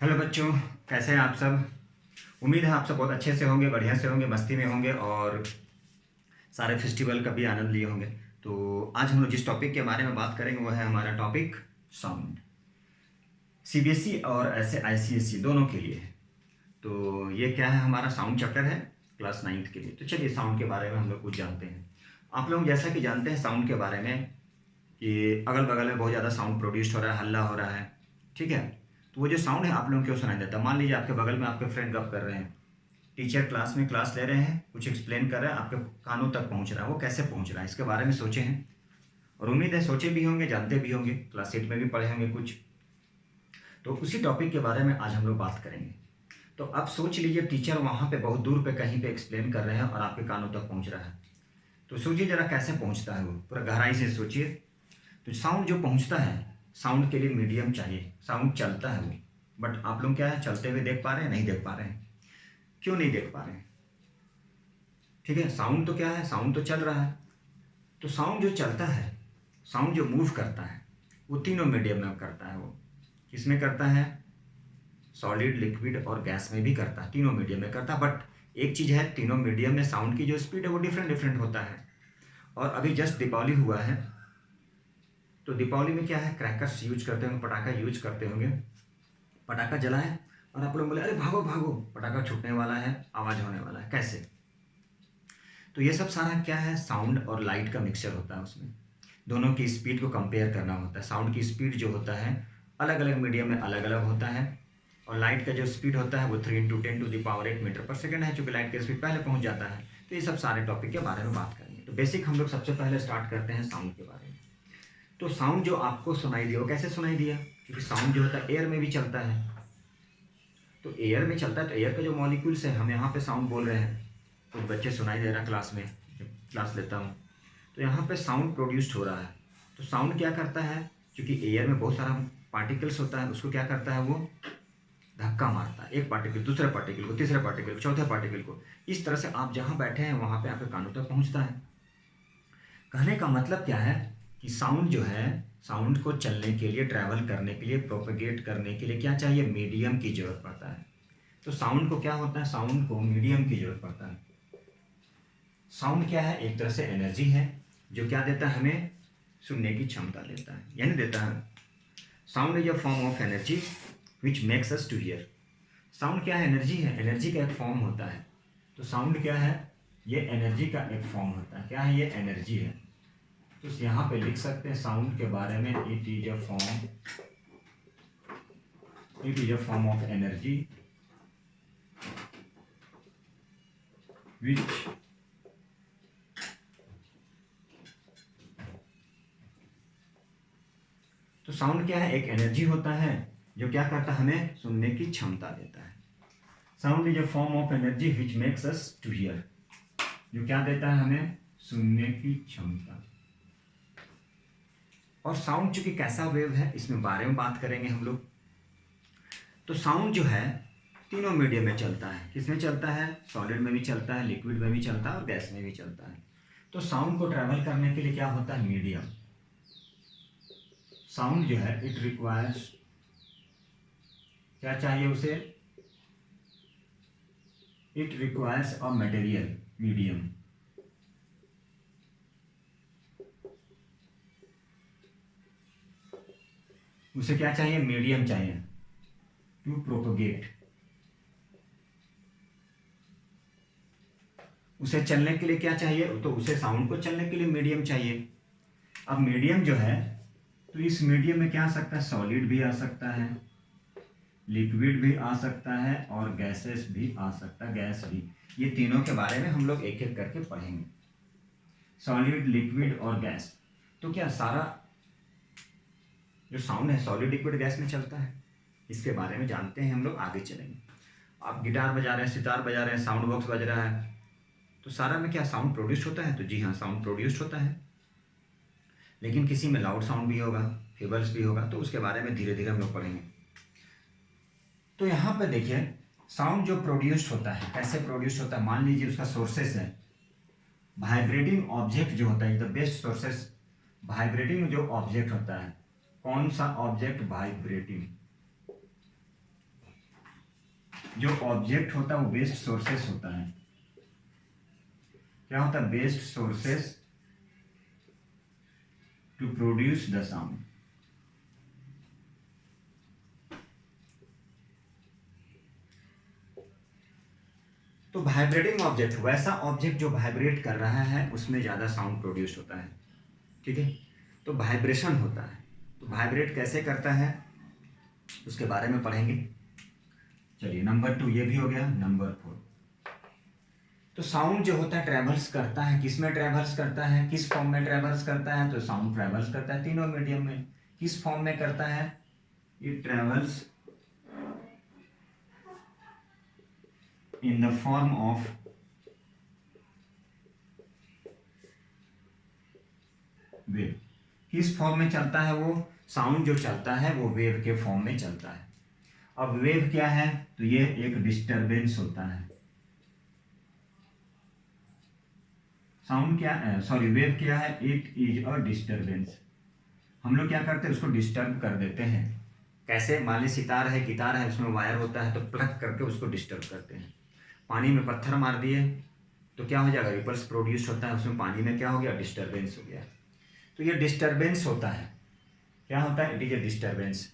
Hello बच्चों, कैसे हैं आप सब। उम्मीद है आप सब बहुत अच्छे से होंगे, बढ़िया से होंगे, मस्ती में होंगे और सारे फेस्टिवल का भी आनंद लिए होंगे। तो आज हम लोग जिस टॉपिक के बारे में बात करेंगे वो है हमारा टॉपिक साउंड। सीबीएसई और ऐसे आईसीएसई दोनों के लिए है। तो ये क्या है, हमारा साउंड चैप्टर है क्लास 9th के लिए। तो चलिए साउंड के बारे में हम लोग कुछ जानते हैं। आप लोग जैसा कि जानते हैं साउंड के बारे में कि अगल बगल में बहुत ज़्यादा साउंड प्रोड्यूस हो रहा है, हल्ला हो रहा है, ठीक है। तो वो जो साउंड है आप लोगों को क्यों सुनाई देता है। मान लीजिए आपके बगल में आपके फ्रेंड गप कर रहे हैं, टीचर क्लास में क्लास ले रहे हैं, कुछ एक्सप्लेन कर रहे हैं, आपके कानों तक पहुंच रहा है। वो कैसे पहुंच रहा है इसके बारे में सोचे हैं, और उम्मीद है सोचे भी होंगे, जानते भी होंगे, क्लास 8 में भी पढ़े होंगे कुछ। तो उसी टॉपिक के बारे में आज हम लोग बात करेंगे। तो अब सोच लीजिए टीचर वहाँ पे बहुत दूर पे कहीं पे एक्सप्लेन कर रहे हैं और आपके कानों तक पहुँच रहा है। तो सोचिए जरा कैसे पहुँचता है वो, पूरा गहराई से सोचिए। तो साउंड जो पहुँचता है, साउंड के लिए मीडियम चाहिए। साउंड चलता है वो, बट आप लोग क्या है, चलते हुए देख पा रहे हैं, नहीं देख पा रहे हैं। क्यों नहीं देख पा रहे हैं, ठीक है। साउंड तो क्या है, साउंड तो चल रहा है। तो साउंड जो चलता है, साउंड जो मूव करता है, वो तीनों मीडियम में करता है। वो किसमें करता है, सॉलिड, लिक्विड और गैस में भी करता है, तीनों मीडियम में करता है। बट एक चीज़ है, तीनों मीडियम में साउंड की जो स्पीड है वो डिफरेंट डिफरेंट होता है। और अभी जस्ट दीपावली हुआ है, तो दीपावली में क्या है, क्रैकर्स यूज करते होंगे, पटाखा यूज करते होंगे। पटाखा जलाए और आप लोग बोले अरे भागो भागो, पटाखा छूटने वाला है, आवाज़ होने वाला है, कैसे। तो ये सब सारा क्या है, साउंड और लाइट का मिक्सचर होता है। उसमें दोनों की स्पीड को कंपेयर करना होता है। साउंड की स्पीड जो होता है अलग अलग मीडियम में अलग अलग होता है, और लाइट का जो स्पीड होता है वो 3 × 10⁸ मीटर पर सेकेंड है, चूँकि लाइट का स्पीड पहले पहुंच जाता है। तो ये सब सारे टॉपिक के बारे में बात करेंगे। तो बेसिक हम लोग सबसे पहले स्टार्ट करते हैं साउंड के बारे में। तो साउंड जो आपको सुनाई दिया वो कैसे सुनाई दिया, क्योंकि साउंड जो होता है एयर में भी चलता है। तो एयर में चलता है, तो एयर का जो मॉलिक्यूल्स है, हम यहाँ पे साउंड बोल रहे हैं, कुछ बच्चे सुनाई दे रहा है क्लास में, जब क्लास लेता हूँ तो यहाँ पे साउंड प्रोड्यूस्ड हो रहा है। तो साउंड क्या करता है, क्योंकि एयर में बहुत सारा पार्टिकल्स होता है, उसको क्या करता है, वो धक्का मारता है, एक पार्टिकल दूसरे पार्टिकल को, तीसरे पार्टिकल को, चौथे पार्टिकल को। इस तरह से आप जहाँ बैठे हैं वहाँ पे आपके कानों तक पहुँचता है। कहने का मतलब क्या है कि साउंड जो है, साउंड को चलने के लिए, ट्रैवल करने के लिए, प्रोपेगेट करने के लिए क्या चाहिए, मीडियम की जरूरत पड़ता है। तो साउंड को क्या होता है, साउंड को मीडियम की जरूरत पड़ता है। साउंड क्या है, एक तरह से एनर्जी है जो क्या देता है, हमें सुनने की क्षमता देता है, यानी देता है। Sound is a form of energy which makes us to hear. Sound क्या है, एनर्जी है, एनर्जी का एक फॉर्म होता है। तो साउंड क्या है, ये एनर्जी का एक फॉर्म होता है। क्या है, ये एनर्जी है। तो यहाँ पे लिख सकते हैं साउंड के बारे में, it is a form of energy विच तो साउंड क्या है, एक एनर्जी होता है जो क्या करता है, हमें सुनने की क्षमता देता है। Sound is a form of energy which makes us to hear, जो क्या देता है, हमें सुनने की क्षमता। और साउंड चूंकि कैसा वेव है, इसमें बारे में बात करेंगे हम लोग। तो साउंड जो है तीनों मीडियम में चलता है। किसमें चलता है, सॉलिड में भी चलता है, लिक्विड में भी चलता है और गैस में भी चलता है। तो साउंड को ट्रैवल करने के लिए क्या होता है, मीडियम। साउंड जो है इट रिक्वायर्स, क्या चाहिए उसे, it requires a material, medium. उसे क्या चाहिए, मीडियम चाहिए टू प्रोपोगेट। उसे चलने के लिए क्या चाहिए, तो उसे साउंड को चलने के लिए मीडियम चाहिए। अब मीडियम जो है, तो इस मीडियम में क्या आ सकता है, सॉलिड भी आ सकता है, लिक्विड भी आ सकता है और गैसेस भी आ सकता है, गैस भी। ये तीनों के बारे में हम लोग एक एक करके पढ़ेंगे, सॉलिड, लिक्विड और गैस। तो क्या सारा जो साउंड है सॉलिड, लिक्विड, गैस में चलता है, इसके बारे में जानते हैं हम लोग, आगे चलेंगे। आप गिटार बजा रहे हैं, सितार बजा रहे हैं, साउंड बॉक्स बज रहा है, तो सारा में क्या साउंड प्रोड्यूस होता है, तो जी हाँ साउंड प्रोड्यूस्ड होता है। लेकिन किसी में लाउड साउंड भी होगा, फेबल्स भी होगा, तो उसके बारे में धीरे धीरे हम लोग पढ़ेंगे। तो यहाँ पे देखिए साउंड जो प्रोड्यूस्ड होता है, कैसे प्रोड्यूस्ड होता है, मान लीजिए उसका सोर्सेस है वाइब्रेटिंग ऑब्जेक्ट जो होता है, द बेस्ट सोर्सेस। वाइब्रेटिंग जो ऑब्जेक्ट होता है, कौन सा ऑब्जेक्ट वाइब्रेटिंग, जो ऑब्जेक्ट होता है वो बेस्ड सोर्सेस होता है। क्या होता है? Based sources to produce the sound. तो वाइब्रेटिंग ऑब्जेक्ट वैसा ऑब्जेक्ट जो वाइब्रेट कर रहा है उसमें ज़्यादा साउंड प्रोड्यूस होता है। ठीक है, तो वाइब्रेशन होता है। तो वाइब्रेट कैसे करता है उसके बारे में पढ़ेंगे। चलिए, नंबर 2 ये भी हो गया। नंबर 4, तो साउंड जो होता है ट्रेवल्स करता है, किस में ट्रेवल्स करता है, किस फॉर्म में ट्रेवल्स करता है? तो साउंड ट्रेवल्स करता है तीनों मीडियम में। किस फॉर्म में करता है? ये travels in the form of wave. किस फॉर्म में चलता है वो? साउंड जो चलता है वो वेव के फॉर्म में चलता है। अब वेव क्या है? तो ये एक डिस्टरबेंस होता है। साउंड क्या है? सॉरी, वेव क्या है? It is a disturbance. हम लोग क्या करते हैं? उसको डिस्टर्ब कर देते हैं। कैसे? मान ली सितार है, गिटार है, उसमें वायर होता है, तो प्लग करके उसको डिस्टर्ब करते हैं। पानी में पत्थर मार दिए तो क्या हो जाएगा? रिपल्स प्रोड्यूस होता है, उसमें पानी में क्या हो गया? डिस्टर्बेंस हो गया। तो ये डिस्टर्बेंस होता है। क्या होता है? It is a disturbance.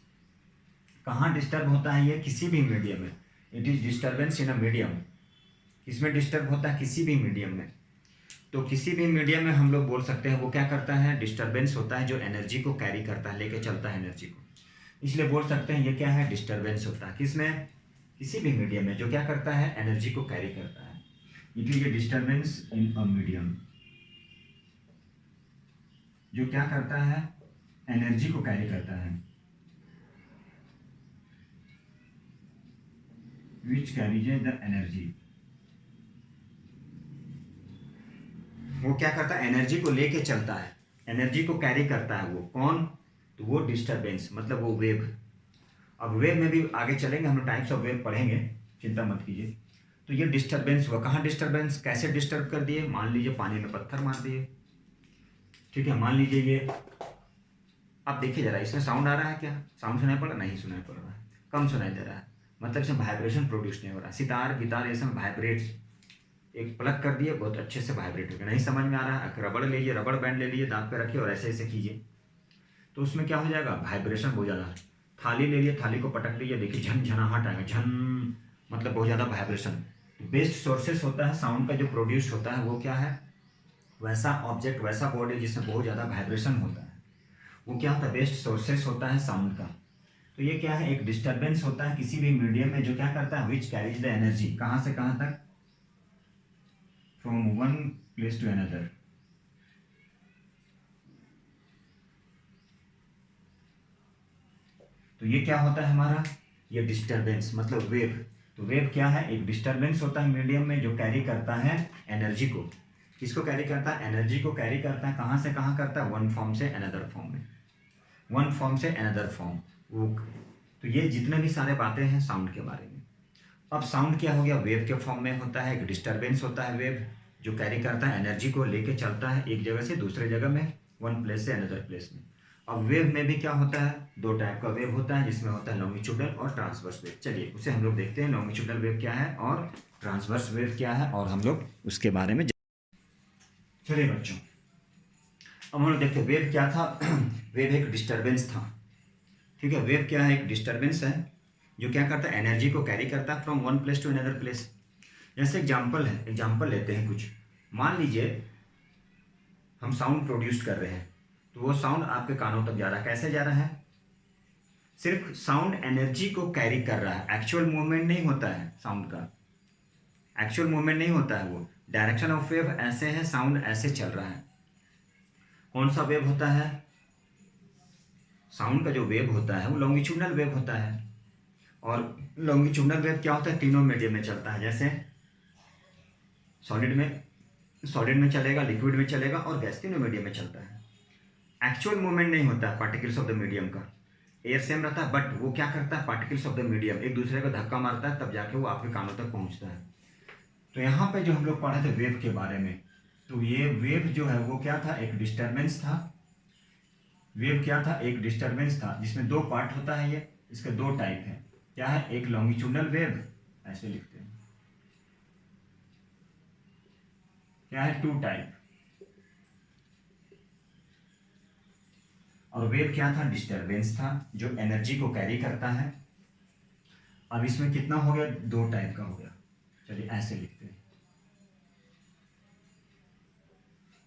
कहाँ डिस्टर्ब होता है ये? किसी भी मीडियम में। It is disturbance in a medium. किसमें डिस्टर्ब होता है? किसी भी मीडियम में। तो किसी भी मीडियम में हम लोग बोल सकते हैं वो क्या करता है? डिस्टर्बेंस होता है, जो एनर्जी को कैरी करता है, लेके चलता है एनर्जी को। इसलिए बोल सकते हैं ये क्या है? डिस्टर्बेंस होता है। किसमें? किसी भी मीडियम में जो क्या करता है? एनर्जी को कैरी करता है। It is a disturbance in a medium, जो क्या करता है? एनर्जी को कैरी करता है। Which carries the energy. वो क्या करता है? एनर्जी को लेके चलता है, एनर्जी को कैरी करता है। वो कौन? तो वो डिस्टर्बेंस, मतलब वो वेव। अब वेव में भी आगे चलेंगे, हम टाइप्स ऑफ वेव पढ़ेंगे, चिंता मत कीजिए। तो ये डिस्टर्बेंस हुआ। कहाँ डिस्टर्बेंस? कैसे डिस्टर्ब कर दिए? मान लीजिए पानी में पत्थर मार दिए। ठीक है, मान लीजिए ये। अब देखिए जरा, इसमें साउंड आ रहा है क्या? साउंड सुनाई पड़ रहा? नहीं सुनाई पड़ रहा है, कम सुनाई दे रहा है। मतलब इसमें वाइब्रेशन प्रोड्यूस नहीं हो रहा। सितार, गिटार, ये सब वाइब्रेट्स। एक प्लग कर दिए, बहुत अच्छे से वाइब्रेट हो गया। नहीं समझ में आ रहा है? रबड़ ले लीजिए, रबड़ बैंड ले लीजिए, दांत पे रखिए और ऐसे ऐसे कीजिए, तो उसमें क्या हो जाएगा? वाइब्रेशन बहुत ज़्यादा। थाली ले लिए, थाली को पटक लीजिए, देखिए झनझनाहट आएगा, झन, मतलब बहुत ज़्यादा वाइब्रेशन। बेस्ट सोर्सेस होता है साउंड का जो प्रोड्यूस होता है वो क्या है? वैसा ऑब्जेक्ट, वैसा बॉडी जिसमें बहुत ज़्यादा वाइब्रेशन होता है, वो क्या होता है? बेस्ट सोर्सेस होता है साउंड का। तो ये क्या है? एक डिस्टर्बेंस होता है किसी भी मीडियम में, जो क्या करता है? Which carries the energy. कहाँ से कहाँ तक? From one place to another. तो ये क्या होता है हमारा? ये डिस्टरबेंस, मतलब वेव। तो वेव क्या है? एक डिस्टरबेंस होता है मीडियम में, जो कैरी करता है एनर्जी को। किसको कैरी करता है? एनर्जी को कैरी करता है। कहाँ से कहाँ करता है? वन फॉर्म से अनदर फॉर्म में, वन फॉर्म से अनदर फॉर्म। वो, तो ये जितने भी सारे बातें हैं साउंड के बारे में। अब साउंड क्या हो गया? वेव के फॉर्म में होता है, एक डिस्टरबेंस होता है वेव, जो कैरी करता है एनर्जी को, लेके चलता है एक जगह से दूसरे जगह में, वन प्लेस से अनदर प्लेस में। अब वेव में भी क्या होता है? दो टाइप का वेव होता है, जिसमें होता है लॉन्गिट्यूडल और ट्रांसवर्स वेव। चलिए उसे हम लोग देखते हैं, लॉन्गिट्यूडल वेव क्या है और ट्रांसवर्स वेव क्या है, और हम लोग उसके बारे में चलिए बच्चों, अब हम लोग देखते हैं वेव क्या था। वेव एक डिस्टर्बेंस था। ठीक है, वेव क्या है? एक डिस्टर्बेंस है, जो क्या करता है? एनर्जी को कैरी करता है from one place to another place. जैसे एग्जाम्पल है, एग्जाम्पल लेते हैं कुछ। मान लीजिए हम साउंड प्रोड्यूस कर रहे हैं, तो वो साउंड आपके कानों तक जा रहा है। कैसे जा रहा है? सिर्फ साउंड एनर्जी को कैरी कर रहा है, एक्चुअल मूवमेंट नहीं होता है साउंड का। एक्चुअल मूवमेंट नहीं होता है वो। डायरेक्शन ऑफ वेव ऐसे है, साउंड ऐसे चल रहा है। कौन सा वेव होता है? साउंड का जो वेव होता है वो लॉन्गिट्यूडनल वेव होता है। और लॉन्गिट्यूडनल वेव क्या होता है? तीनों मीडियम में चलता है। जैसे सॉलिड में चलेगा, लिक्विड में चलेगा और गैस, तीनों मीडियम में चलता है। एक्चुअल मूवमेंट नहीं होता है पार्टिकल्स ऑफ द मीडियम का। एयर सेम रहता है, बट वो क्या करता है? पार्टिकल्स ऑफ द मीडियम एक दूसरे को धक्का मारता है, तब जाके वो आपके कानों तक पहुंचता है। तो यहाँ पे जो हम लोग पढ़े थे वेव के बारे में, तो ये वेव जो है वो क्या था? एक डिस्टर्बेंस था। वेव क्या था? एक डिस्टर्बेंस था, जिसमें दो पार्ट होता है। ये इसके दो टाइप है। क्या है? एक लॉन्गिट्यूडनल वेव ऐसे लिखते हैं। क्या है? To type. और वेव क्या था? डिस्टरबेंस था जो एनर्जी को कैरी करता है। अब इसमें कितना हो गया? दो टाइप का हो गया। चलिए ऐसे लिखते हैं।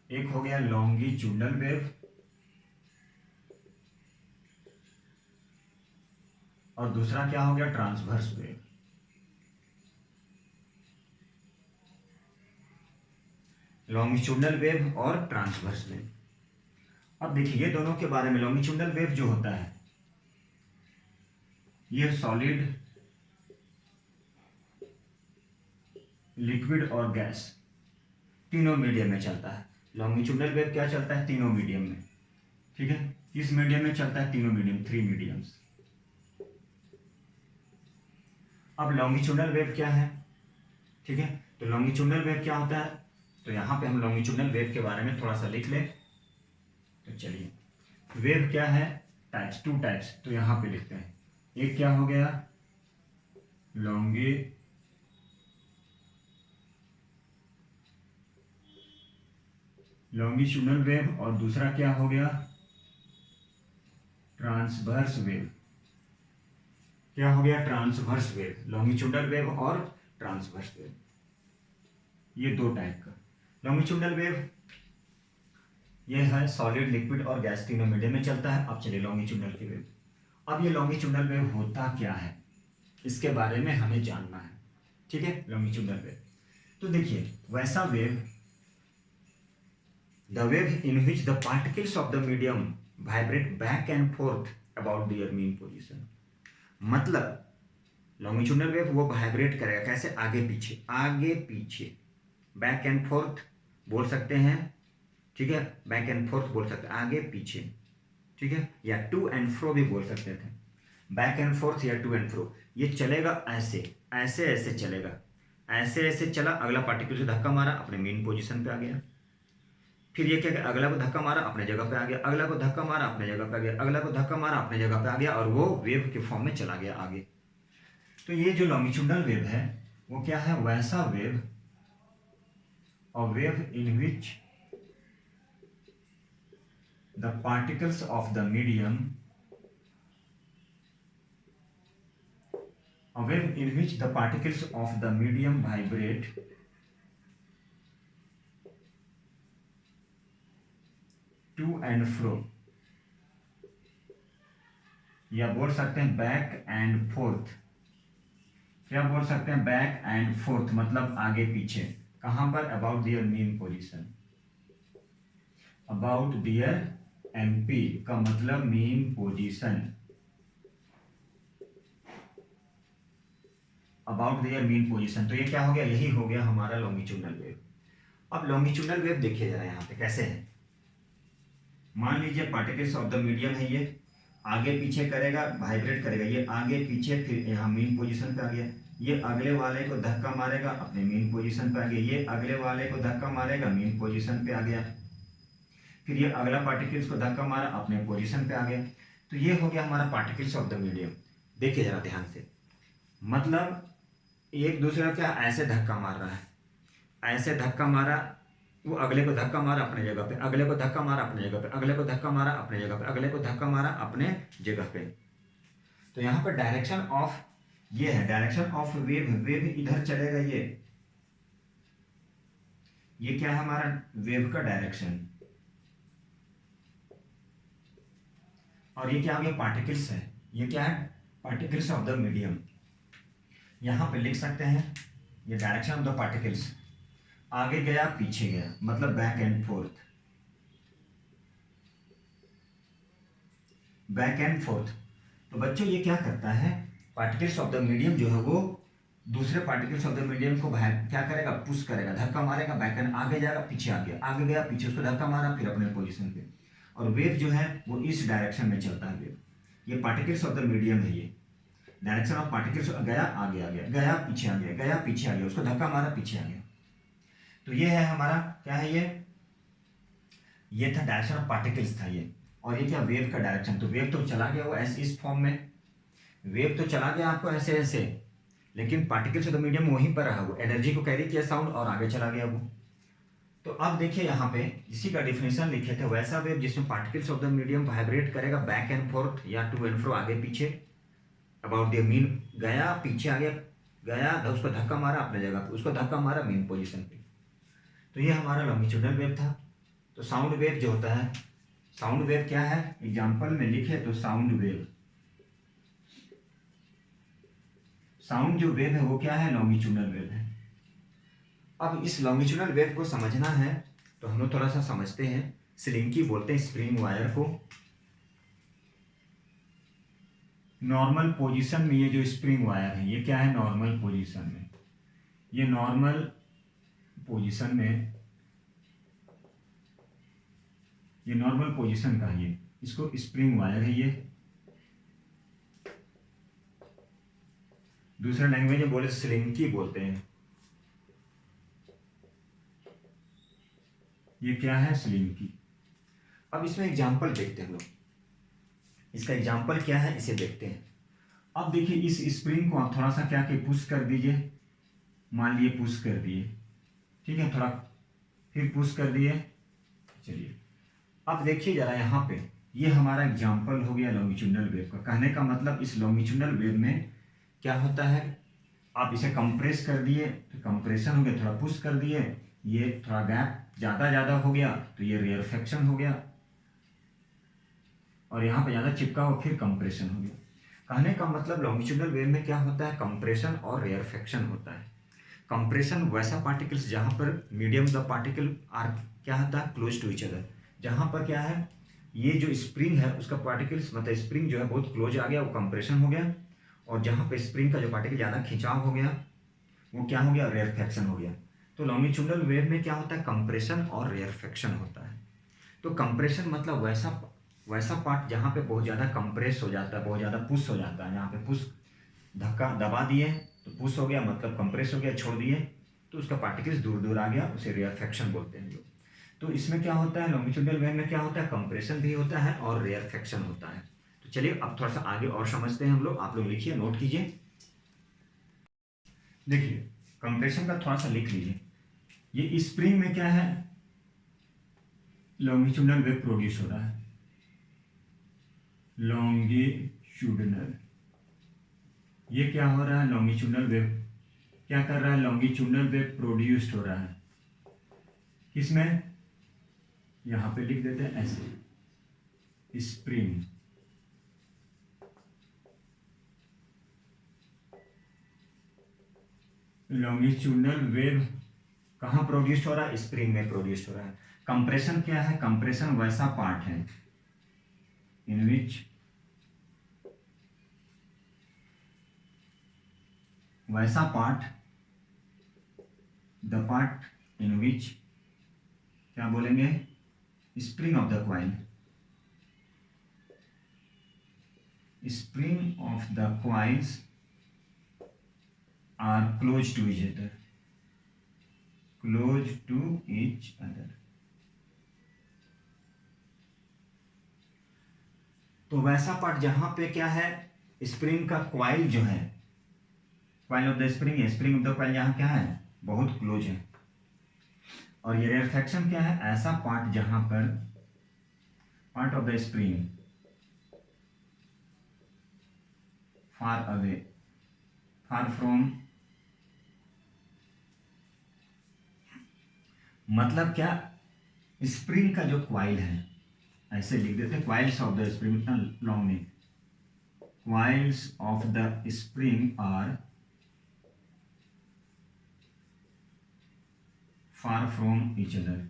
एक हो गया लॉन्गिट्यूडनल वेव और दूसरा क्या हो गया? Transverse wave. लॉन्गिट्यूडनल वेव और ट्रांसवर्स वेव। अब देखिए ये दोनों के बारे में, लॉन्गिट्यूडनल वेव जो होता है ये सॉलिड, लिक्विड और गैस तीनों मीडियम में चलता है। लॉन्गिट्यूडनल वेव क्या चलता है? तीनों मीडियम में। ठीक है, किस मीडियम में चलता है? तीनों मीडियम, थ्री मीडियम्स। अब लॉन्गिट्यूडनल वेव क्या है? ठीक है, तो लॉन्गिट्यूडनल वेव क्या होता है? तो यहां पे हम लॉन्गिट्यूडनल वेव के बारे में थोड़ा सा लिख लें। तो चलिए, वेव क्या है? Types, two types. तो यहां पे लिखते हैं। एक क्या हो गया? लॉन्गिट्यूडनल वेव और दूसरा क्या हो गया? Transverse wave. क्या हो गया? Transverse wave. लॉन्गिट्यूडनल वेव और ट्रांसवर्स वेव, ये दो टाइप का। लॉन्गिट्यूडनल वेव ये है सॉलिड, लिक्विड और गैस तीनों मीडियम में चलता है। अब चलिए लॉन्गिट्यूडनल की वेव। अब ये लॉन्गिट्यूडनल वेव होता क्या है, इसके बारे में हमें जानना है। ठीक है, लॉन्गिट्यूडनल वेव। तो देखिए वैसा wave, the wave in which the particles of the medium vibrate back and fourth about their mean position. मतलब लॉन्गिट्यूडनल वेव वो वाइब्रेट करेगा कैसे? आगे पीछे, आगे पीछे, बैक एंड फोर्थ बोल सकते हैं। ठीक है, बैक एंड फोर्थ बोल सकते हैं, आगे पीछे। ठीक है, या टू एंड फ्रो भी बोल सकते थे। बैक एंड फोर्थ या टू एंड फ्रो, ये चलेगा ऐसे ऐसे ऐसे चलेगा। ऐसे ऐसे चला, अगला पार्टिकल से धक्का मारा, अपने मेन पोजीशन पे आ गया। फिर ये क्या किया? अगला को धक्का मारा, अपने जगह पे आ गया। अगला को धक्का मारा, अपने जगह पे आ गया। अगला को धक्का मारा, अपने जगह पे आ गया, और वो वेव के फॉर्म में चला गया आगे। तो ये जो लॉन्गिट्यूडनल वेव है वो क्या है? वैसा वेव, और wave in which the particles of the medium, a wave in which the particles of the medium vibrate to and fro, या बोल सकते हैं बैक एंड फोर्थ। क्या बोल सकते हैं? बैक एंड फोर्थ मतलब आगे पीछे। कहां पर? About their mean position. About their, MP का मतलब mean position, about their mean position. तो ये क्या हो गया? यही हो गया हमारा लॉन्गिट्यूडनल वेव। अब लॉन्गिट्यूडनल वेव देखिए जरा यहाँ पे कैसे है। मान लीजिए पार्टिकल्स ऑफ द मीडियम है, ये आगे पीछे करेगा, वाइब्रेट करेगा, ये आगे पीछे, फिर यहाँ मीन पोजीशन पे आ गया। ये अगले वाले को धक्का मारेगा, अपने मीन पोजीशन पे आ गया। ये अगले वाले को धक्का मारेगा, मीन पोजीशन पे आ गया। फिर ये अगला पार्टिकल्स को धक्का मारा, अपने पोजीशन पे आ गया। तो ये हो गया हमारा पार्टिकल्स ऑफ द मीडियम। देखिए जरा ध्यान से, मतलब एक दूसरे को क्या ऐसे धक्का मार रहा है, ऐसे धक्का मारा, वो अगले को धक्का मारा अपने जगह पे, अगले को धक्का मारा अपने जगह पे, अगले को धक्का मारा अपने जगह पे, अगले को धक्का मारा अपने जगह पे। तो यहाँ पर डायरेक्शन ऑफ, ये है डायरेक्शन ऑफ वेव। वेव इधर चलेगा, ये क्या है हमारा? वेव का डायरेक्शन। और ये क्या आ गया? पार्टिकल्स है। ये क्या है? Particles of the medium. यहां पे लिख सकते हैं ये डायरेक्शन ऑफ द पार्टिकल्स। आगे गया, पीछे गया, मतलब back and fourth, back and fourth. तो बच्चों ये क्या करता है? पार्टिकल्स ऑफ द मीडियम जो है वो दूसरे पार्टिकल्स ऑफ द मीडियम को क्या करेगा? पुश करेगा, धक्का मारेगा, बैक एंड आगे जाएगा, पीछे आ गया, आगे गया, पीछे, उसको धक्का मारा, फिर अपने पोजीशन पे। और वेव जो है वो इस डायरेक्शन में चलता है वेव। ये पार्टिकल्स ऑफ द मीडियम है, ये डायरेक्शन ऑफ पार्टिकल्स। गया, आगे आ गया, गया, पीछे आ गया, गया, पीछे आ गया, उसको धक्का मारा, पीछे आ गया। तो ये है हमारा, क्या है ये था डायरेक्शन ऑफ पार्टिकल्स था ये। और ये क्या? वेव का डायरेक्शन। तो वेव तो चला गया वो ऐसे, इस फॉर्म में वेव तो चला गया आपको ऐसे ऐसे, लेकिन पार्टिकल्स ऑफ द मीडियम वहीं पर रहा, वो एनर्जी को कैरी किया साउंड और आगे चला गया वो। तो अब देखिए यहाँ पे इसी का डिफिनेशन लिखे थे, वैसा वेव जिसमें particles of the medium vibrate करेगा बैक एंड फोर्थ या टू एंड फ्रो, आगे पीछे अबाउट द मीन, गया पीछे आ गया, गया उसको धक्का मारा अपने जगह पे, उसको धक्का मारा मेन पोजीशन पे। तो ये हमारा लॉन्गिट्यूडनल वेव था। तो साउंड वेव जो होता है, साउंड वेव क्या है, एग्जाम्पल में लिखे तो साउंड वेव, साउंड जो वेव है वो क्या है, लॉन्गिट्यूडनल वेव है। अब इस लॉन्गिट्यूडनल वेव को समझना है तो हम लोग थोड़ा सा समझते हैं। स्लिंकी बोलते हैं स्प्रिंग वायर को। नॉर्मल पोजीशन में ये जो स्प्रिंग वायर है ये क्या है, नॉर्मल पोजीशन में, ये नॉर्मल पोजीशन में, ये नॉर्मल पोजीशन का ये, इसको स्प्रिंग वायर है ये। दूसरा लैंग्वेज में बोले स्लिंकी बोलते हैं। ये क्या है, स्लिंकी। अब इसमें एग्जाम्पल देखते हैं हम लोग, इसका एग्जाम्पल क्या है इसे देखते हैं। अब देखिए इस स्प्रिंग को आप थोड़ा सा क्या कि पुश कर दीजिए, मान लिए पुश कर दिए, ठीक है, थोड़ा फिर पुश कर दिए। चलिए अब देखिए जरा यहाँ पे, ये हमारा एग्जाम्पल हो गया लॉन्गिट्यूडनल वेव का। कहने का मतलब इस लॉन्गिट्यूडनल वेव में क्या होता है, आप इसे कंप्रेस कर दिए तो कंप्रेशन हो गया, थोड़ा पुश कर दिए, ये थोड़ा गैप ज़्यादा हो गया तो ये रेयरफेक्शन हो गया, और यहाँ पे ज़्यादा चिपका हो फिर कंप्रेशन हो गया। कहने का मतलब लॉन्गिट्यूडनल वेव में क्या होता है, कंप्रेशन और रेयरफेक्शन होता है। कंप्रेशन वैसा पार्टिकल्स जहाँ पर मीडियम द पार्टिकल आर क्या होता है, क्लोज टू ईच अदर, जहाँ पर क्या है, ये जो स्प्रिंग है उसका पार्टिकल्स मतलब स्प्रिंग जो है बहुत क्लोज आ गया, वो कंप्रेशन हो गया, और जहाँ पे स्प्रिंग का जो पार्टिकल ज़्यादा खिंचाव हो गया वो क्या हो गया, रेयरफेक्शन हो गया। तो लॉन्गिट्यूडनल वेव में क्या होता है, कंप्रेशन और रेयरफेक्शन होता है। तो कंप्रेशन मतलब वैसा पार्ट जहाँ पे बहुत ज़्यादा कंप्रेस हो जाता है, बहुत ज़्यादा पुश हो जाता है, यहाँ पे पुश धक्का दबा दिए तो पुश हो गया, मतलब कंप्रेस हो गया, छोड़ दिए तो उसका पार्टिकल्स दूर दूर आ गया, उसे रेयरफेक्शन बोलते हैं लोग। तो इसमें क्या होता है, लॉन्गिट्यूडनल वेव में क्या होता है, कंप्रेशन भी होता है और रेयरफेक्शन होता है। तो चलिए अब थोड़ा सा आगे और समझते हैं हम लोग, आप लोग लिखिए, नोट कीजिए। देखिए कंप्रेशन का थोड़ा सा लिख लीजिए। ये स्प्रिंग में क्या है, लॉन्गिट्यूडनल वेव प्रोड्यूस हो रहा है, लॉन्गिट्यूडनल, ये क्या हो रहा है, लॉन्गिट्यूडनल वेव क्या कर रहा है, लॉन्गिट्यूडनल वेव प्रोड्यूस्ड हो रहा है, किसमें, यहां पे लिख देते हैं ऐसे, स्प्रिंग, लॉन्गिट्यूडनल वेव कहाँ प्रोड्यूस्ड हो रहा है, स्प्रिंग में प्रोड्यूस्ड हो रहा है। कंप्रेशन क्या है, कंप्रेशन वैसा पार्ट है इन विच, वैसा part, the part in which क्या बोलेंगे, spring of the coil, spring of the coils are close to each other, close to each other. तो वैसा पार्ट जहां पे क्या है, स्प्रिंग का क्वाइल जो है, क्वाइल ऑफ द स्प्रिंग है, स्प्रिंग ऑफ द क्वाइल यहाँ क्या है, बहुत क्लोज है। और ये रेयरफेक्शन क्या है, ऐसा पार्ट जहां पर part of the spring far away, far from, मतलब क्या, स्प्रिंग का जो क्वाइल है, ऐसे लिख देते हैं, क्वाइल्स ऑफ द स्प्रिंग, इतना लॉन्ग नहीं, coils of the spring are far from each other.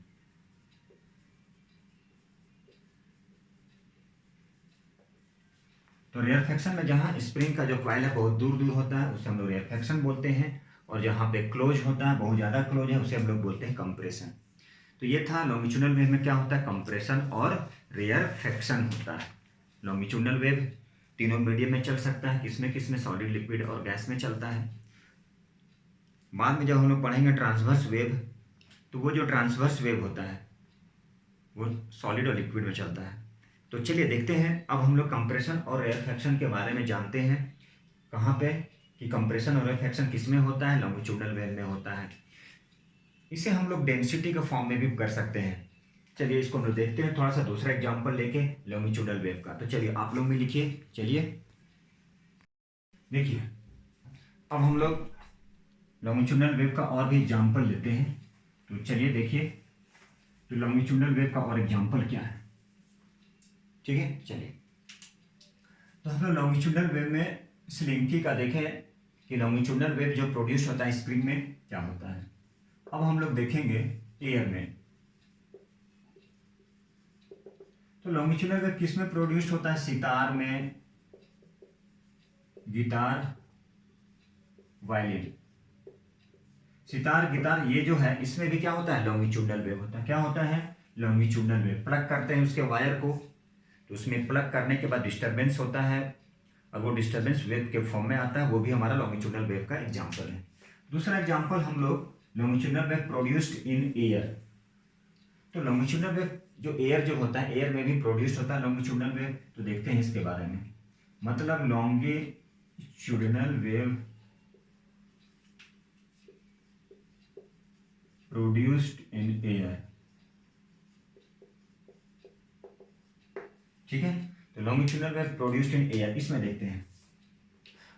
तो रेयरफेक्शन में जहां स्प्रिंग का जो क्वाइल है बहुत दूर दूर होता है उसे हम लोग रेयरफेक्शन बोलते हैं, और जहां पे क्लोज होता है, बहुत ज़्यादा क्लोज है, उसे हम लोग बोलते हैं कंप्रेशन। तो ये था लॉन्गिट्यूडनल वेव में क्या होता है, कंप्रेशन और रेयरफेक्शन होता है। लॉन्गिट्यूडनल वेव तीनों मीडियम में चल सकता है, किसमें किसमें, सॉलिड, लिक्विड और गैस में चलता है। बाद में जब हम लोग पढ़ेंगे ट्रांसवर्स वेव, तो वो जो ट्रांसवर्स वेव होता है वो सॉलिड और लिक्विड में चलता है। तो चलिए देखते हैं, अब हम लोग कंप्रेशन और रेयरफेक्शन के बारे में जानते हैं। कहाँ पे, कि कंप्रेशन और रिफ्लेक्शन किस में होता है, लॉन्गिट्यूडनल वेव में होता है। इसे हम लोग डेंसिटी के फॉर्म में भी कर सकते हैं। चलिए इसको हम लोग देखते हैं थोड़ा सा दूसरा एग्जांपल लेके लॉन्गिट्यूडनल वेव का। तो चलिए आप लोग भी लिखिए। चलिए देखिए, अब हम लोग लॉन्गिट्यूडनल वेव का और भी एग्जांपल लेते हैं। तो चलिए देखिए, तो लॉन्गिट्यूडनल वेव का और एग्जांपल क्या है, ठीक है। चलिए, तो हम लोग लॉन्गिट्यूडनल वेव में स्लिंकी का देखें कि लॉन्गिट्यूडनल वेव जो प्रोड्यूस होता है स्प्रिंग में क्या होता है। अब हम लोग देखेंगे एयर में, तो लॉन्गिट्यूडनल वेव किस में प्रोड्यूस होता है, सितार में, गिटार, वायलिन। सितार, गिटार ये जो है इसमें भी क्या होता है, लॉन्गिट्यूडनल वेव होता है। क्या होता है, लॉन्गिट्यूडनल वेव। प्लग करते हैं उसके वायर को, तो उसमें प्लग करने के बाद डिस्टर्बेंस होता है और वो डिस्टर्बेंस वेव के फॉर्म में आता है, वो भी हमारा लॉन्गिट्यूडनल वेव का एग्जांपल है। दूसरा एग्जांपल हम लोग longitudinal wave produced in air. तो लॉन्गिट्यूडनल वेव जो एयर जो होता है, एयर में भी प्रोड्यूस होता है लॉन्गिट्यूडनल वेव। तो देखते हैं इसके बारे में। मतलब longitudinal wave produced in air, ठीक है। तो longitudinal wave produced in air, इसमें देखते हैं।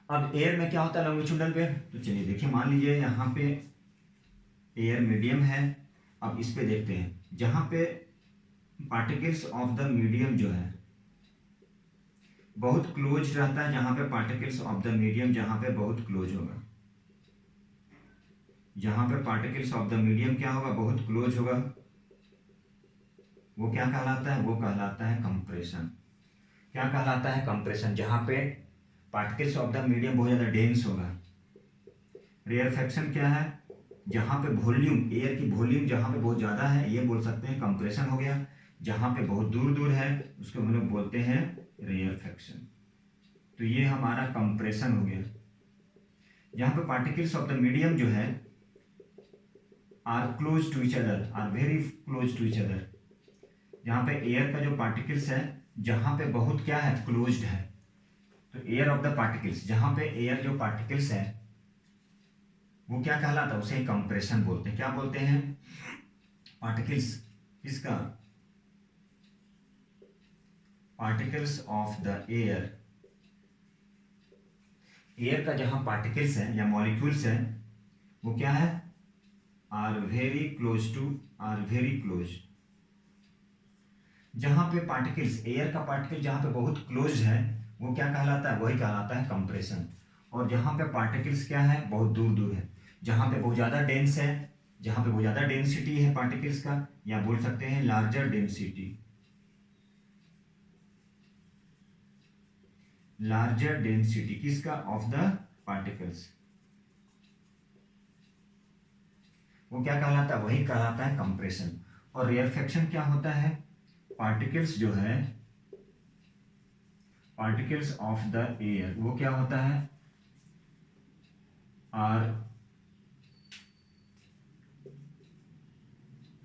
अब एयर में क्या होता है लॉन्गिट्यूडनल वेव, तो चलिए देखिए, मान लीजिए यहाँ पे एयर मीडियम है। अब इस पे देखते हैं, जहाँ पे पार्टिकल्स ऑफ द मीडियम जो है बहुत क्लोज रहता है, जहाँ पे पार्टिकल्स ऑफ द मीडियम जहाँ पे बहुत क्लोज होगा, जहाँ पे पार्टिकल्स ऑफ द मीडियम क्या होगा, बहुत क्लोज होगा, वो क्या कहलाता है, वो कहलाता है कंप्रेशन। क्या कहलाता है, कंप्रेशन। जहाँ पे पार्टिकल्स ऑफ द मीडियम बहुत ज़्यादा डेंस होगा। रेयरफेक्शन क्या है, जहाँ पे वॉल्यूम, एयर की वॉल्यूम जहाँ पे बहुत ज़्यादा है, ये बोल सकते हैं कंप्रेशन हो गया। जहाँ पे बहुत दूर दूर है उसको हम लोग बोलते हैं रेयरफेक्शन। तो ये हमारा कंप्रेशन हो गया। जहाँ पे पार्टिकल्स ऑफ द मीडियम जो है are close to each other, are very close to each other, जहाँ पे एयर का जो पार्टिकल्स है जहाँ पे बहुत क्या है, क्लोज्ड है। तो एयर ऑफ द पार्टिकल्स, जहाँ पे एयर जो पार्टिकल्स है वो क्या कहलाता है, उसे कंप्रेशन बोलते हैं। क्या बोलते हैं, पार्टिकल्स किसका, particles of the air, air का जहाँ पार्टिकल्स है या मॉलिक्यूल्स है वो क्या है, are very close to, are very close. जहां पे पार्टिकल्स, एयर का पार्टिकल जहां पे बहुत क्लोज है वो क्या कहलाता है, वही कहलाता है कंप्रेशन। और जहां पे पार्टिकल्स क्या है, बहुत दूर दूर है, जहां पे बहुत ज़्यादा डेंस है, जहां पे बहुत ज़्यादा डेंसिटी है पार्टिकल्स का, या बोल सकते हैं लार्जर डेंसिटी, लार्जर डेंसिटी किसका, ऑफ द पार्टिकल्स, वो क्या कहलाता है, वही कहलाता है कंप्रेशन। और रेयरफेक्शन क्या होता है, पार्टिकल्स जो है, पार्टिकल्स ऑफ द एयर वो क्या होता है, आर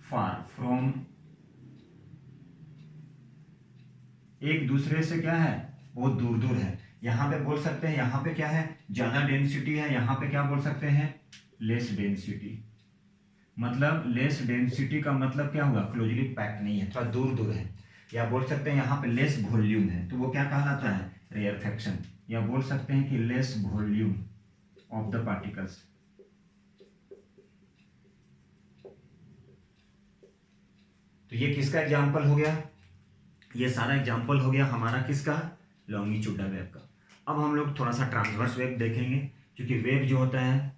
फार फ्रॉम, एक दूसरे से क्या है, बहुत दूर दूर है। यहां पे बोल सकते हैं, यहां पे क्या है, ज्यादा डेंसिटी है, यहां पे क्या बोल सकते हैं, लेस डेंसिटी। मतलब लेस डेंसिटी का मतलब क्या हुआ, क्लोजली पैक्ड नहीं है, थोड़ा दूर दूर है। या बोल सकते हैं यहाँ पे लेस वॉल्यूम है, तो वो क्या कहलाता है, रेयरफेक्शन। या बोल सकते हैं कि less volume of the particles. तो ये किसका एग्जाम्पल हो गया, ये सारा एग्जाम्पल हो गया हमारा किसका, लॉन्गिट्यूडनल वेव का। अब हम लोग थोड़ा सा ट्रांसवर्स वेव देखेंगे, क्योंकि वेव जो होता है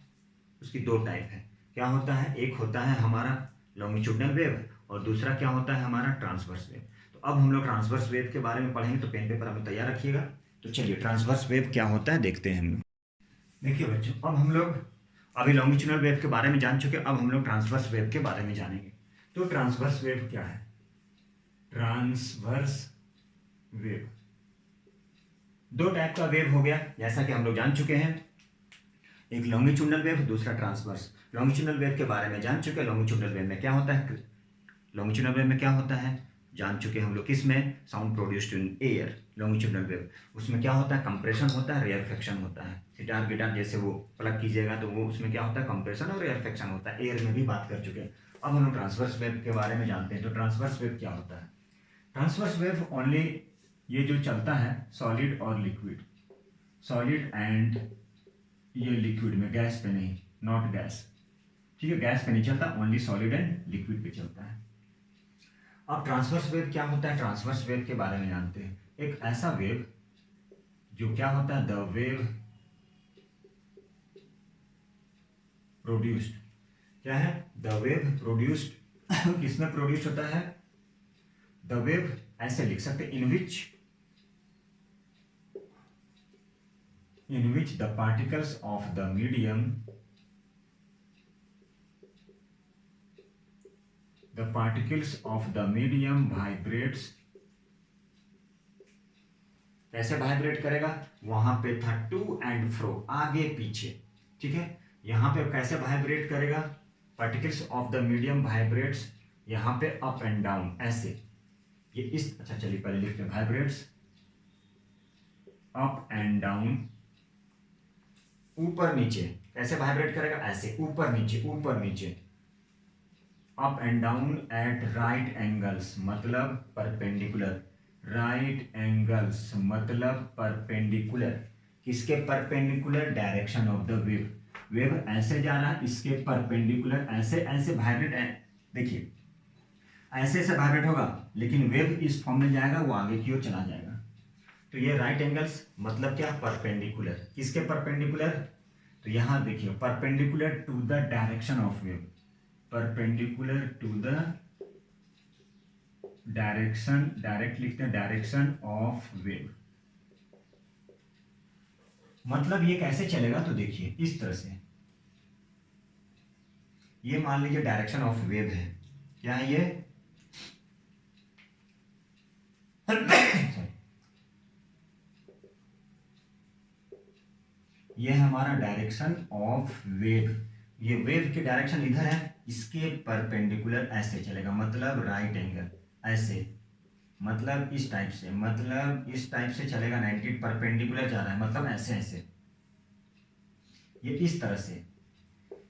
उसकी दो टाइप है। क्या होता है, एक होता है हमारा लॉन्गिट्यूडनल वेव और दूसरा क्या होता है हमारा ट्रांसवर्स वेव। तो अब हम लोग ट्रांसवर्स वेव के बारे में पढ़ेंगे, तो पेन पेपर हमें तैयार रखिएगा। तो चलिए ट्रांसवर्स वेव क्या होता है देखते हैं हम लोग। देखिए बच्चों, अब हम लोग अभी लॉन्गिट्यूडनल वेव के बारे में जान चुके, अब हम लोग ट्रांसवर्स वेव के बारे में जानेंगे। तो ट्रांसवर्स वेव क्या है, ट्रांसवर्स वेव दो टाइप का वेव हो गया, जैसा कि हम लोग जान चुके हैं, एक लॉन्गिट्यूडनल वेव, दूसरा ट्रांसवर्स। लॉन्गिट्यूडनल वेव के बारे में जान चुके, लॉन्गिट्यूडनल वेव में क्या होता है, लॉन्गिट्यूडनल वेव में क्या होता है, जान चुके हैं हम लोग। किस में? Sound produced in air, longitudinal wave. उसमें क्या होता है? कंप्रेशन होता है, रेयरफेक्शन होता है। सितार गिटार जैसे वो प्लग कीजिएगा तो वो उसमें क्या होता है? कंप्रेशन और रेयरफेक्शन होता है। एयर में भी बात कर चुके हैं। अब हम ट्रांसवर्स वेव के बारे में जानते हैं। तो ट्रांसवर्स वेव क्या होता है? ट्रांसवर्स वेव ओनली ये जो चलता है सॉलिड और लिक्विड, सॉलिड एंड ये लिक्विड में, गैस पे नहीं, नॉट गैस, ठीक है, गैस पे नहीं चलता, ओनली सॉलिड एंड लिक्विड पे चलता है। अब ट्रांसवर्स वेव क्या होता है? ट्रांसवर्स वेव के बारे में जानते हैं। एक ऐसा वेव जो क्या होता है? द वेव प्रोड्यूस्ड, क्या है? द वेव प्रोड्यूस्ड किसमें प्रोड्यूस होता है? द वेव, ऐसे लिख सकते हैं, in which the particles of the medium vibrates। कैसे वाइब्रेट करेगा? वहां पे था टू एंड फ्रो, आगे पीछे, ठीक है। यहां पे कैसे वाइब्रेट करेगा? Particles of the medium vibrates, यहां पे अप एंड डाउन, ऐसे, ये इस, अच्छा चलिए पहले लिखते हैं, वाइब्रेट्स अप एंड डाउन, ऊपर नीचे। कैसे वाइब्रेट करेगा? ऐसे, ऊपर नीचे, ऊपर नीचे, up and down at right angles, मतलब परपेंडिकुलर, राइट एंगल्स मतलब परपेंडिकुलर। किसके perpendicular? Direction of the wave. Wave ऐसे जा रहा है, इसके परपेंडिकुलर, ऐसे ऐसे वाइब्रेट, देखिए ऐसे ऐसे वाइब्रेट होगा, लेकिन वेव इस फॉर्म में जाएगा, वो आगे की ओर चला जाएगा। तो ये राइट एंगल्स मतलब क्या? परपेंडिकुलर। किसके परपेंडिकुलर? तो यहां देखिए, perpendicular to the direction of wave, perpendicular to the direction, direct लिखते हैं, डायरेक्शन ऑफ वेव। मतलब ये कैसे चलेगा? तो देखिए इस तरह से, ये मान लीजिए डायरेक्शन ऑफ वेव है, क्या है ये? ये है हमारा डायरेक्शन ऑफ वेव। ये वेव की डायरेक्शन इधर है, इसके परपेंडिकुलर ऐसे चलेगा, मतलब राइट एंगल, ऐसे, मतलब इस टाइप से, मतलब इस टाइप से चलेगा, 90 परपेंडिकुलर जा रहा है, मतलब ऐसे ऐसे, ये इस तरह से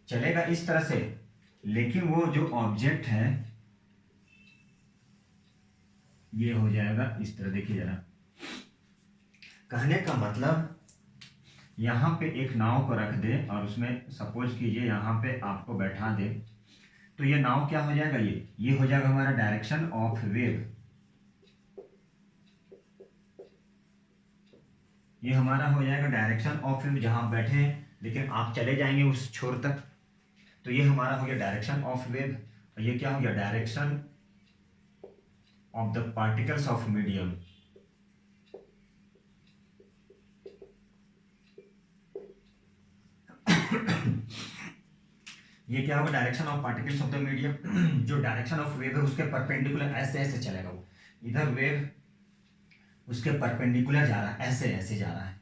चलेगा, इस तरह से। लेकिन वो जो ऑब्जेक्ट है ये हो जाएगा इस तरह। देखिए जरा, कहने का मतलब यहां पे एक नाव को रख दे और उसमें सपोज कीजिए यहां पे आपको बैठा दे, तो ये नाव क्या हो जाएगा? ये हो जाएगा हमारा डायरेक्शन ऑफ वेव। ये हमारा हो जाएगा डायरेक्शन ऑफ वेव, जहां बैठे हैं, लेकिन आप चले जाएंगे उस छोर तक, तो ये हमारा हो गया डायरेक्शन ऑफ वेव। और ये क्या हो गया? Direction of the particles of medium. ये क्या होगा? Direction of particles of the medium. जो डायरेक्शन ऑफ वेव है उसके परपेंडिकुलर ऐसे ऐसे चलेगा, वो इधर वेव उसके परपेंडिकुलर जा रहा है, ऐसे ऐसे जा रहा है,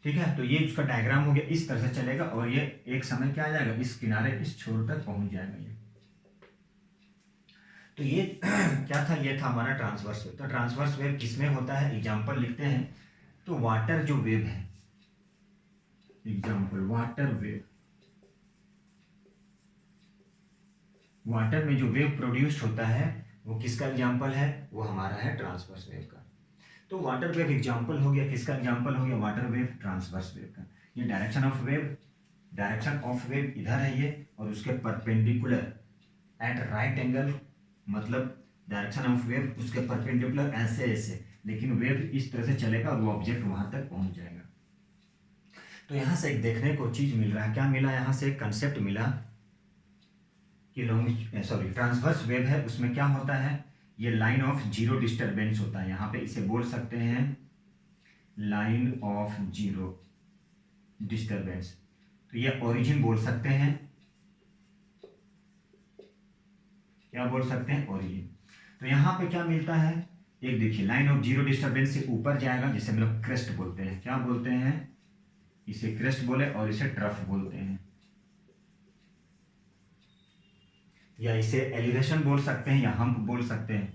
ठीक है। तो ये उसका डायग्राम हो गया, इस तरह से चलेगा और ये एक समय क्या आ जाएगा? इस किनारे, इस छोर तक पहुंच जाएगा ये। तो ये क्या था? ये था हमारा ट्रांसवर्स वेव। तो ट्रांसवर्स वेव किसमें होता है? एग्जाम्पल लिखते हैं। तो वाटर जो वेव है, एग्जाम्पल वाटर वेव, वाटर में जो वेव प्रोड्यूस्ड होता है वो किसका एग्जाम्पल है? वो हमारा है ट्रांसवर्स वेव का। तो वाटर वेव एग्जाम्पल हो गया, किसका एग्जाम्पल हो गया? वाटर वेव, ट्रांसवर्स वेव का। ये direction of wave, direction of wave इधर है ये, और उसके परपेंडिकुलर एट राइट एंगल, मतलब डायरेक्शन ऑफ वेव उसके परपेंडिकुलर ऐसे ऐसे, लेकिन वेव इस तरह से चलेगा और वो ऑब्जेक्ट वहां तक पहुंच जाएगा। तो यहां से एक देखने को चीज मिल रहा है, क्या मिला? यहां से एक कंसेप्ट मिला कि ट्रांसवर्स वेव है, उसमें क्या होता है? ये लाइन ऑफ जीरो डिस्टरबेंस होता है, यहाँ पे इसे बोल सकते हैं लाइन ऑफ जीरो डिस्टरबेंस। तो ये ओरिजिन बोल सकते हैं, क्या बोल सकते हैं? ओरिजिन। तो यहाँ पे क्या मिलता है? एक देखिए, लाइन ऑफ जीरो डिस्टरबेंस से ऊपर जाएगा, जिसे हम लोग क्रेस्ट बोलते हैं। क्या बोलते हैं? इसे क्रेस्ट बोले और इसे ट्रफ बोलते हैं, या इसे एलिवेशन बोल सकते हैं, या हम्प बोल सकते हैं।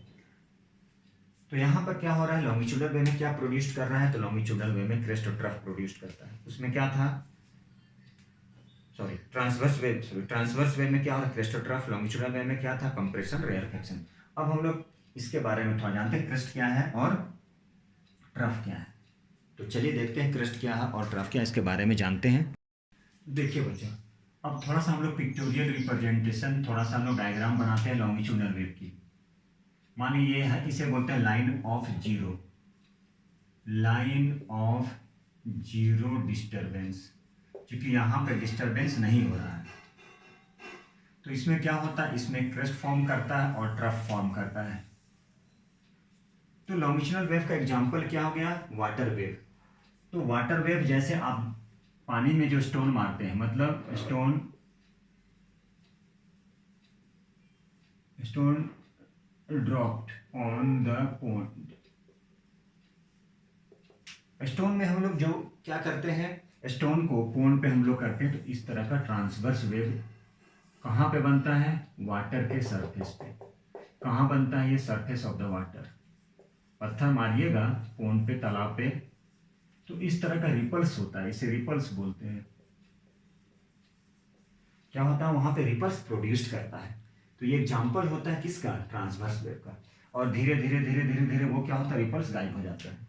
तो यहाँ पर क्या हो रहा है, लॉन्गिट्यूडल वे में क्या प्रोड्यूस कर रहा है, तो लॉन्गिट्यूडल वे में क्रेस्ट और ट्रफ प्रोड्यूस करता है। उसमें क्या था, ट्रांसवर्स वे में क्या हो रहा है, क्रेस्ट और ट्रफ। लॉन्गिट्यूडल वे में क्या था, कंप्रेशन, रेयरफेक्शन। अब हम लोग इसके बारे में थोड़ा जानते हैं, क्रेस्ट क्या है और ट्रफ क्या है। तो चलिए देखते हैं क्रेस्ट क्या है और ट्रफ क्या है, इसके बारे में जानते हैं। देखिए बच्चों, अब थोड़ा सा हम लोग पिक्टोरियल रिप्रेजेंटेशन, थोड़ा सा हम लोग डायग्राम बनाते हैं लॉन्गिट्यूडल वेव की। मानिए ये है, इसे बोलते हैं line of zero, line of zero disturbance, क्योंकि यहाँ पे डिस्टरबेंस नहीं हो रहा है। तो इसमें क्या होता है, इसमें क्रेस्ट फॉर्म करता है और ट्रफ फॉर्म करता है। तो लॉन्गिट्यूडल वेव का एग्जांपल क्या हो गया, वाटर वेव। तो वाटर वेव जैसे आप पानी में जो स्टोन मारते हैं, मतलब stone dropped on the pond, stone में हम लोग जो क्या करते हैं, स्टोन को पॉन्ड पे हम लोग करते हैं। तो इस तरह का ट्रांसवर्स वेव कहाँ पे बनता है, वाटर के सरफेस पे। कहाँ बनता है ये, सरफेस ऑफ द वाटर। पत्थर मारिएगा पॉन्ड पे, तालाब पे, तो इस तरह का रिपल्स होता है, इसे रिपल्स बोलते हैं। क्या होता है, वहां पे रिपल्स प्रोड्यूस करता है। तो ये एग्जाम्पल होता है किसका, ट्रांसवर्स वेव का। और धीरे धीरे धीरे धीरे धीरे वो क्या होता है, रिपल्स गायब हो जाता है।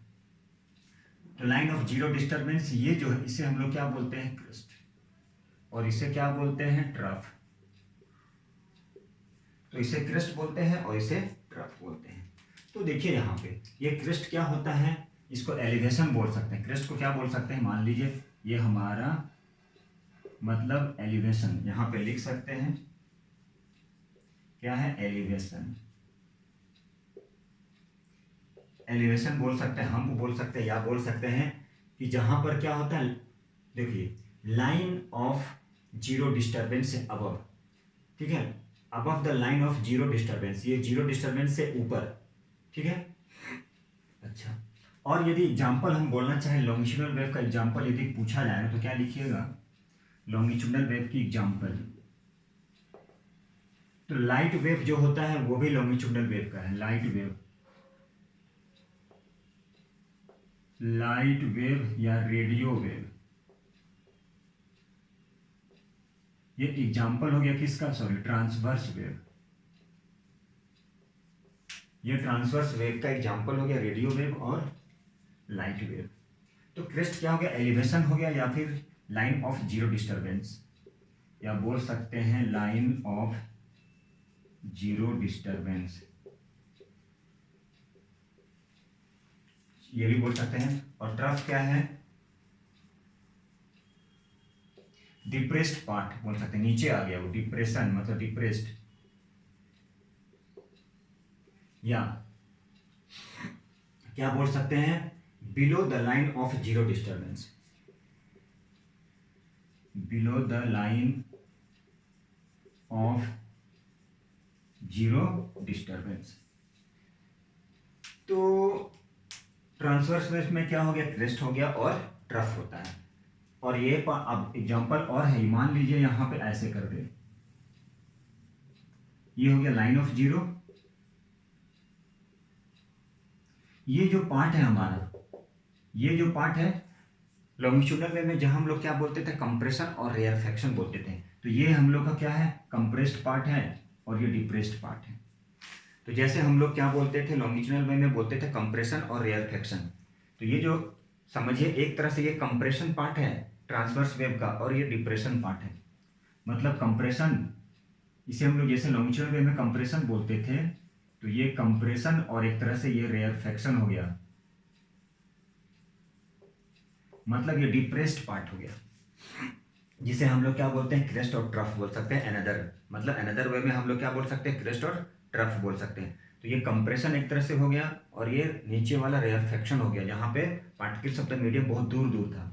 तो लाइन ऑफ जीरो डिस्टर्बेंस, ये जो है इसे हम लोग क्या बोलते हैं, क्रेस्ट, और इसे क्या बोलते हैं, ट्रफ। तो इसे क्रेस्ट बोलते हैं और इसे ट्रफ बोलते हैं। तो देखिए यहाँ पे ये क्रेस्ट क्या होता है, इसको एलिवेशन बोल सकते हैं। क्रेस्ट को क्या बोल सकते हैं, मान लीजिए ये हमारा मतलब एलिवेशन, यहाँ पे लिख सकते हैं क्या है, एलिवेशन। एलिवेशन बोल सकते हैं, हम बोल सकते हैं, या बोल सकते हैं कि जहां पर क्या होता है, देखिए लाइन ऑफ जीरो डिस्टर्बेंस से अबव, ठीक है, above the line of zero disturbance, ये जीरो डिस्टर्बेंस से ऊपर, ठीक है। अच्छा, और यदि एग्जाम्पल हम बोलना चाहें लॉन्गिट्यूडल वेव का एग्जाम्पल यदि पूछा जाए तो क्या लिखिएगा, लॉन्गिट्यूडल वेव की एग्जाम्पल। तो लाइट वेव जो होता है वो भी लॉन्गिट्यूडल वेव का है, लाइट वेव, लाइट वेव या रेडियो वेव, ये एग्जाम्पल हो गया किसका, सॉरी, ट्रांसवर्स वेव। ये ट्रांसवर्स वेव का एग्जाम्पल हो गया, रेडियो वेव और लाइट वेव। तो क्रेस्ट क्या हो गया, एलिवेशन हो गया, या फिर लाइन ऑफ जीरो डिस्टर्बेंस, या बोल सकते हैं लाइन ऑफ जीरो डिस्टर्बेंस, ये भी बोल सकते हैं। और ट्रफ क्या है, डिप्रेस्ड पार्ट बोल सकते हैं, नीचे आ गया वो, डिप्रेशन मतलब डिप्रेस्ड, या क्या बोल सकते हैं, below the line of zero disturbance, below the line of zero disturbance. तो ट्रांसवर्स वेव में क्या हो गया, क्रेस्ट हो गया और ट्रफ होता है। और ये अब एग्जांपल और है, मान लीजिए यहां पे ऐसे कर दे, ये हो गया लाइन ऑफ जीरो, ये जो पार्ट है हमारा, ये जो पार्ट है लॉन्गिट्यूडल वेव में, जहां हम लोग क्या बोलते थे, कंप्रेशन और रेयरफेक्शन बोलते थे। तो ये हम लोग का क्या है, कंप्रेस्ड पार्ट है और ये डिप्रेस्ड पार्ट है। तो जैसे हम लोग क्या बोलते थे लॉन्गिट्यूडल वेव में, बोलते थे कंप्रेशन और रेयरफेक्शन। तो ये जो समझिए एक तरह से ये कंप्रेशन पार्ट है ट्रांसवर्स वेव का, और ये डिप्रेशन पार्ट है। मतलब कंप्रेशन, इसे हम लोग जैसे लॉन्गिट्यूडल वेव में कंप्रेशन बोलते थे, तो ये कंप्रेशन और एक तरह से ये रेयरफेक्शन हो गया, मतलब ये डिप्रेस्ड पार्ट हो गया, जिसे हम लोग क्या बोलते हैं, क्रेस्ट और ट्रफ बोल सकते हैं। अनदर मतलब अनदर वे में हम लोग क्या बोल सकते हैं, क्रेस्ट और ट्रफ बोल सकते हैं। तो ये कंप्रेशन एक तरह से हो गया, और ये नीचे वाला रेयरफेक्शन हो गया, जहाँ पे पार्टिकल्स ऑफ द मीडियम बहुत दूर दूर था।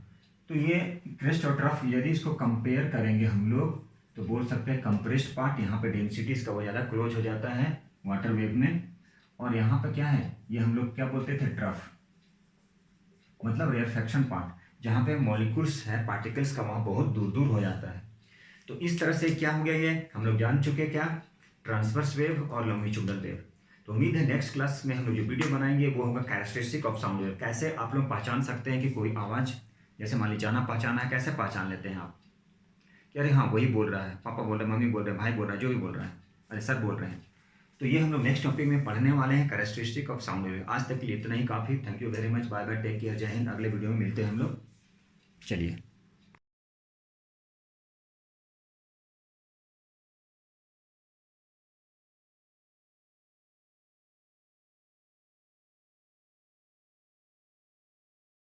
तो ये क्रेस्ट और ट्रफ यदि इसको कंपेयर करेंगे हम लोग, तो बोल सकते हैं कंप्रेस्ड पार्ट, यहाँ पे डेंसिटी इसका वो ज़्यादा क्लोज हो जाता है वाटर वेव में, और यहाँ पे क्या है, ये हम लोग क्या बोलते थे, ट्रफ मतलब रेयरफेक्शन पार्ट, जहाँ पे मॉलिक्यूल्स है पार्टिकल्स का, वहाँ बहुत दूर दूर हो जाता है। तो इस तरह से क्या हो गया, ये हम लोग जान चुके क्या, ट्रांसवर्स वेव और लॉन्गिट्यूडल वेव। तो उम्मीद है नेक्स्ट क्लास में हम लोग जो वीडियो बनाएंगे वो होगा कैरेक्टरिस्टिक ऑफ साउंड वेव। कैसे आप लोग पहचान सकते हैं कि कोई आवाज़, जैसे मान लीजिए जाना पहचाना है, कैसे पहचान लेते हैं आप कि अरे हाँ वही बोल रहा है, पापा बोल रहे हैं, मम्मी बोल रहे हैं, भाई बोल रहा है, जो भी बोल रहा है, अरे सर बोल रहे हैं। तो ये हम लोग नेक्स्ट टॉपिक में पढ़ने वाले हैं, कैरेक्टरिस्टिक ऑफ साउंड वेव। आज तक के लिए इतना ही काफ़ी। Thank you very much, bye bye, take care, जय हिंद। अगले वीडियो में मिलते हैं हम लोग। चलिए।